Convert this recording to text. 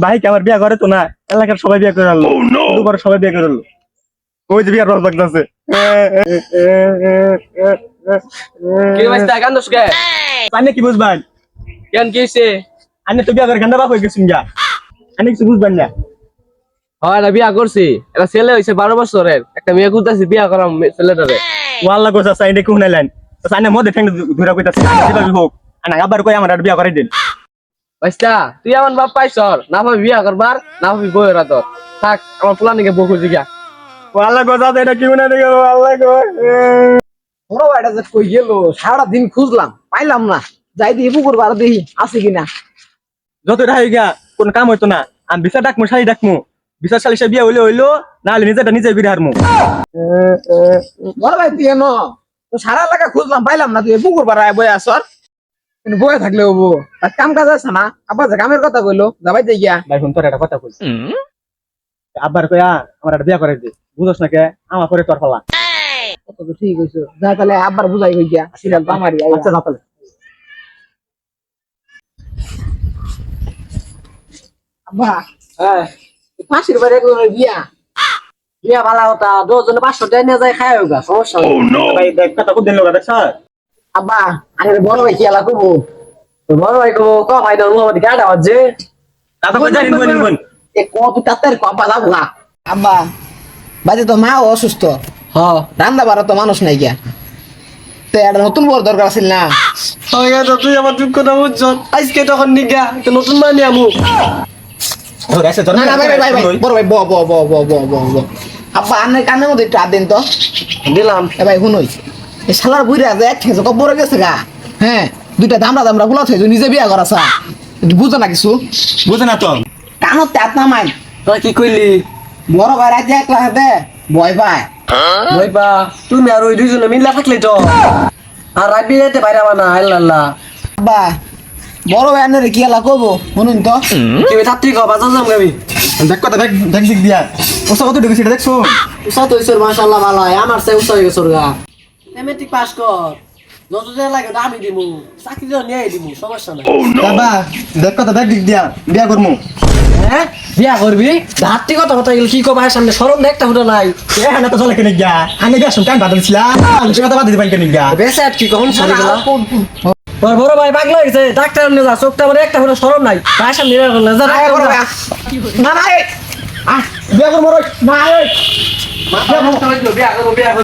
ভাই কি আমার বিয়া করে তো না, এলাকার সবাই বিয়া করে আনলো, দুবার সবাই বিয়া করে আনলো। ওই যে বিয়ার রস লাগতেছে। কি ভাইস্তা কান্দস কে? আপনি কি বুঝবেন? কেন কি হইছে? আপনি তো বিয়া করে গান্ডা বাপ হয়ে গেছেন গা, আপনি কিছু বুঝবেন না। হয় না, বিয়া করছি, একটা ছেলে হইছে 12 বছরের, একটা মেয়ে খুঁজতেছি বিয়া করাম ছেলেটারে। ও আল্লাহ গোসা চাই দেখুন নাইলেন আইনে মধ্যে ঠেঙ্গে ধরে কইতাছে যেভাবে হোক আনা আবার কই আমার আর বিয়া করে দিন। ভাইস্তা তুই আমার বাপ পাইছর, না ভাবি বিয়া করবার, না ভাবি বউয়ের আদর। থাক আমার ফুলা নিকে বউ খুঁজি গা। ও আল্লাহ গোসা এটা কি মনে দেখো আল্লাহ গো। বড় ভাইটা যে কই গেল, সারা দিন খুঁজলাম পাইলাম না, যাই দিয়ে পুকুর বার দেখি আছে কিনা। যত রাহি গিয়া কোন কাম হইতো না, আমি বিচার ডাকমু শাড়ি ডাকমু, বিচার শালিশে বিয়া হইলে হইলো, না হলে নিজেটা নিজে বিড়ে হারমু। বড় ভাই তুই এনো তো সারা এলাকা খুঁজলাম পাইলাম না, তুই পুকুর বার বয়ে আসর, কিন্তু বয়ে থাকলে হবো, আর কাম কাজ আছে না। আবার যে কামের কথা কইলো যাবাই যাই গিয়া। ভাই শুন তোর একটা কথা কইছি, আব্বার কইয়া আমার একটা বিয়া করে দে, বুঝছ না কে আমার পরে তোর ফলা। কত তো ঠিক হইছে, যা তাহলে আবার বুঝাই হই গিয়া, সিরিয়াল তো আমারই। আচ্ছা যা তাহলে। আব্বা হ্যাঁ ফাঁসির বাড়ি বিয়া, বিয়া ভালো হতা, 10 জনে 500 টাকা নিয়ে যায় খায় হোগা, সমস্যা নেই। ভাই দেখ কথা কো দিন লগা দেখ স্যার। আব্বা আমি বড় ভাই কি এলা করবো। তো বড় ভাই কো ভাই দাও মোহাম্মদ গাড়া বাজে। দাদা কই জানিন বনিন বন। এ কত তাত্তার আব্বা যাবো না। আব্বা বাজে তো মা অসুস্থ, হ্যাঁ রান্না বাড়া তো মানুষ নাই গিয়া, তো একটা নতুন বড় দরকার আছিল না। তুই আমার দুঃখ না বুঝছ, আজকে তখন নিগা তো নতুন মানি আমু। ধরে এসে ধর না না ভাই ভাই ভাই বড় ভাই ব ব ব ব ব ব ব আব্বা আন্নের কানের মধ্যে একটু হাত দিন তো। দিলাম। এ ভাই শুনই, এই শালার বুইরা যে এক ঠেসে কবর গেছে গা। হ্যাঁ দুইটা দামড়া দামড়া গুলা থইছো, নিজে বিয়া করাছা, বুঝো না কিছু, বুঝে না তো। কানত হাত নামাই। তুই কি কইলি? বড় ভাই রাজ্যে একলা হাতে ভয় পায়। বইবা তুমি আর ওই দুইজনে মিল্লা থাকলে তো আর রাবি যেতে পারবা না। আল্লাহ আব্বা বড় ভাই আন্নের কি এলা করবো শুনুন তো। তুমি তাত্রি কো বাজার যাম গাবি। দেখ কথা দেখ দেখ দিক দিয়া ওসব কত ঢুকেছি এটা দেখছো। উসা তো ইসর মাশাআল্লাহ ভালো আমার সে উসা হয়ে গেছর গা। মেট্রিক পাস কর, যত যে লাগে আমি দিমু, চাকরি তো নিয়ে দিমু, সমস্যা নাই। বাবা দেখ কথা দেখ দিক দিয়া বিয়া করমু। হ্যাঁ বিয়া করবি? ধাত্রি কথা কথা গেল কি কো ভাই সামনে শরম দেখতা হলো নাই। এ হানা তো চলে কেনে গিয়া আনে বিয়া শুন কান বাদলছিলাম আমি কথা বাদ দিবাই কেনে গিয়া। বেসে কি কোন সরি গেল। তোর বড় ভাই পাগলা হইছে, ডাক্তার নিয়ে যা, চোখটা মানে একটা হলো শরম নাই। ভাই সামনে নিয়ে গেল যা আয় বড় ভাই, না না বিয়া করমু রই না বিয়া করবো বিয়া করবো।